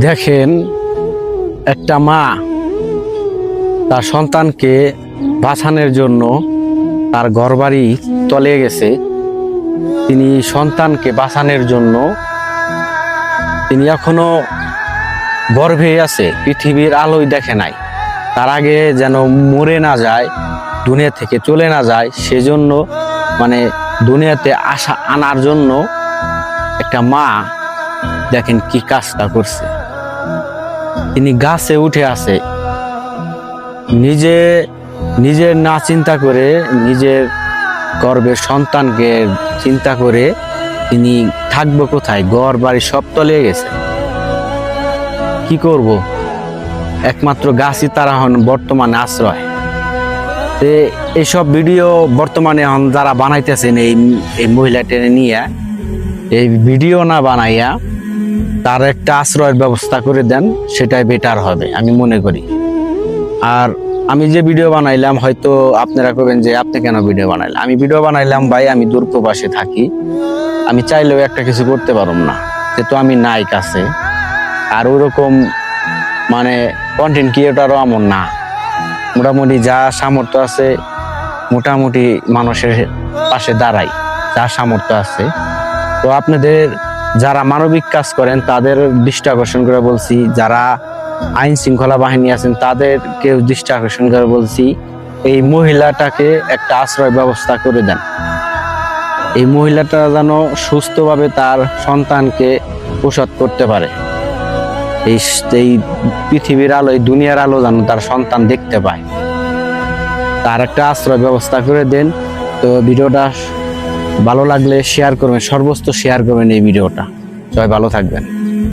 দেখেন, একটা মা তার সন্তানকে বাঁচানোর জন্য তার ঘরবাড়ি চলে গেছে। তিনি সন্তানকে বাঁচানোর জন্য তিনি এখনো গর্ভে আছে, পৃথিবীর আলোয় দেখে নাই। তার আগে যেন মরে না যায়, দুনিয়া থেকে চলে না যায়, সেজন্য মানে দুনিয়াতে আনার জন্য একটা মা দেখেন কি কাজটা করছে। তিনি গাছে উঠে আছে, নিজের না চিন্তা করে, নিজের গর্ভের সন্তানকে চিন্তা করে তিনি থাকবো কোথায়, ঘর বাড়ি সব তলিয়ে গেছে। কি করব, একমাত্র গাছই তার এখন বর্তমানে আশ্রয়। এইসব ভিডিও বর্তমানে এখন যারা বানাইতেছেন এই মহিলাটা নিয়ে, এই ভিডিও না বানাইয়া তার একটা আশ্রয়ের ব্যবস্থা করে দেন, সেটাই বেটার হবে আমি মনে করি। আর আমি যে ভিডিও বানাইলাম, হয়তো আপনারা কবেন যে আপনি কেন ভিডিও বানাইলেন। আমি ভিডিও বানাইলাম ভাই, আমি দূরপ্রবাসে থাকি, আমি চাইলেও একটা কিছু করতে পারব না, যেহেতু আমি নাই কাছে। আর ওরকম মানে কন্টেন্ট ক্রিয়েটরও এমন না, মোটামুটি যা সামর্থ্য আছে মোটামুটি মানুষের পাশে দাঁড়াই, যা সামর্থ্য আছে। তো আপনাদের যারা মানবিক কাজ করেন তাদের দৃষ্টি আকর্ষণ করে বলছি, যারা আইন শৃঙ্খলা বাহিনী আছেন তাদেরকে দৃষ্টি আকর্ষণ করে বলছি, এই মহিলাটাকে একটা আশ্রয় ব্যবস্থা করে দেন। এই মহিলাটা যেন সুস্থভাবে তার সন্তানকে প্রসব করতে পারে, এই পৃথিবীর আলো, এই দুনিয়ার আলো যেন তার সন্তান দেখতে পায়, তার একটা আশ্রয় ব্যবস্থা করে দেন। তো ভিডিওটা ভালো লাগলে শেয়ার করবেন, সর্বোচ্চ শেয়ার করবেন এই ভিডিওটা। সবাই ভালো থাকবেন।